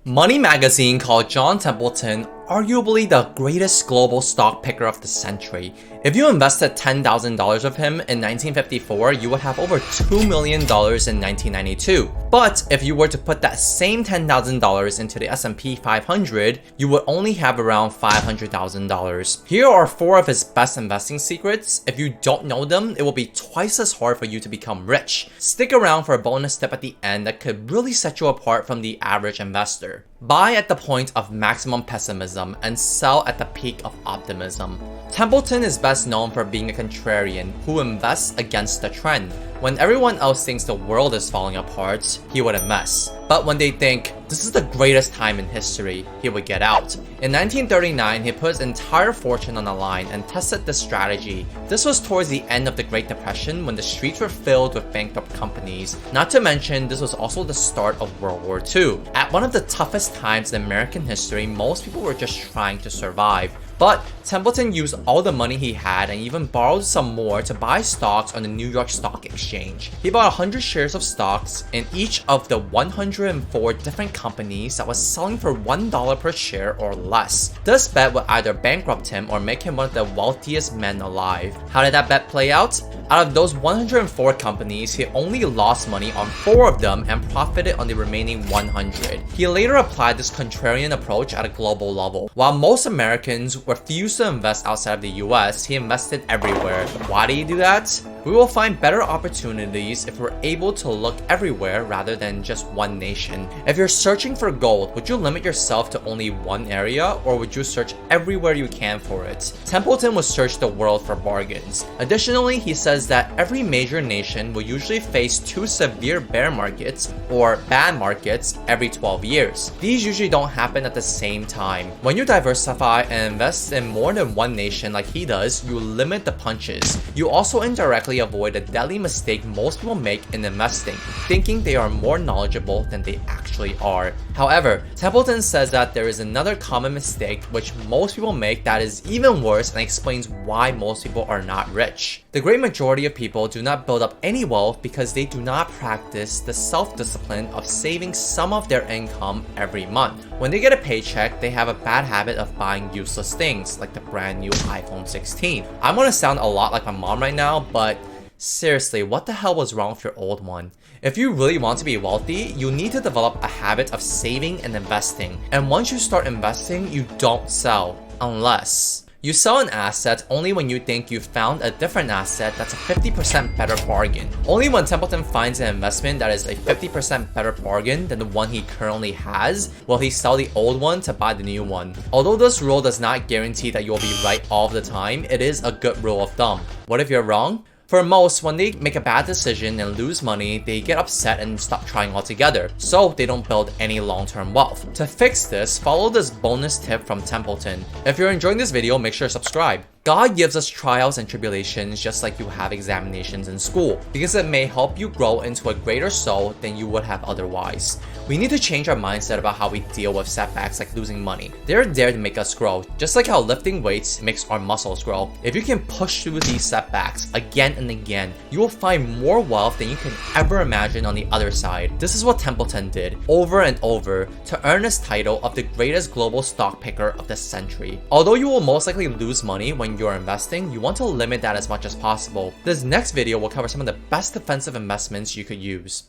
Money magazine called John Templeton arguably the greatest global stock picker of the century. If you invested $10,000 of him in 1954, you would have over $2 million in 1992. But if you were to put that same $10,000 into the S&P 500, you would only have around $500,000. Here are 4 of his best investing secrets. If you don't know them, it will be twice as hard for you to become rich. Stick around for a bonus tip at the end that could really set you apart from the average investor. Buy at the point of maximum pessimism and sell at the peak of optimism. Templeton is best known for being a contrarian who invests against the trend. When everyone else thinks the world is falling apart, he would invest. But when they think, this is the greatest time in history, he would get out. In 1939, he put his entire fortune on the line and tested this strategy. This was towards the end of the Great Depression when the streets were filled with bankrupt companies. Not to mention, this was also the start of World War II. At one of the toughest times in American history, most people were just trying to survive. But Templeton used all the money he had and even borrowed some more to buy stocks on the New York Stock Exchange. He bought 100 shares of stocks in each of the 104 different companies that was selling for $1 per share or less. This bet would either bankrupt him or make him one of the wealthiest men alive. How did that bet play out? Out of those 104 companies, he only lost money on 4 of them and profited on the remaining 100. He later applied this contrarian approach at a global level. While most Americans refused to invest outside of the US, he invested everywhere. Why did he do that? We will find better opportunities if we're able to look everywhere rather than just one nation. If you're searching for gold, would you limit yourself to only one area, or would you search everywhere you can for it? Templeton would search the world for bargains. Additionally, he says that every major nation will usually face 2 severe bear markets or bad markets every 12 years. These usually don't happen at the same time. When you diversify and invest in more than one nation like he does, you limit the punches. You also indirectly avoid a deadly mistake most people make in investing, thinking they are more knowledgeable than they actually are. However, Templeton says that there is another common mistake which most people make that is even worse and explains why most people are not rich. The great majority of people do not build up any wealth because they do not practice the self-discipline of saving some of their income every month. When they get a paycheck, they have a bad habit of buying useless things like the brand new iPhone 16. I'm gonna sound a lot like my mom right now, but seriously, what the hell was wrong with your old one? If you really want to be wealthy, you need to develop a habit of saving and investing. And once you start investing, you don't sell. Unless you sell an asset only when you think you found a different asset that's a 50% better bargain. Only when Templeton finds an investment that is a 50% better bargain than the one he currently has, will he sell the old one to buy the new one. Although this rule does not guarantee that you'll be right all the time, it is a good rule of thumb. What if you're wrong? For most, when they make a bad decision and lose money, they get upset and stop trying altogether, so they don't build any long-term wealth. To fix this, follow this bonus tip from Templeton. If you're enjoying this video, make sure to subscribe. God gives us trials and tribulations just like you have examinations in school, because it may help you grow into a greater soul than you would have otherwise. We need to change our mindset about how we deal with setbacks like losing money. They're there to make us grow, just like how lifting weights makes our muscles grow. If you can push through these setbacks again and again, you will find more wealth than you can ever imagine on the other side. This is what Templeton did over and over to earn his title of the greatest global stock picker of the century. Although you will most likely lose money when you're investing, you want to limit that as much as possible. This next video will cover some of the best defensive investments you could use.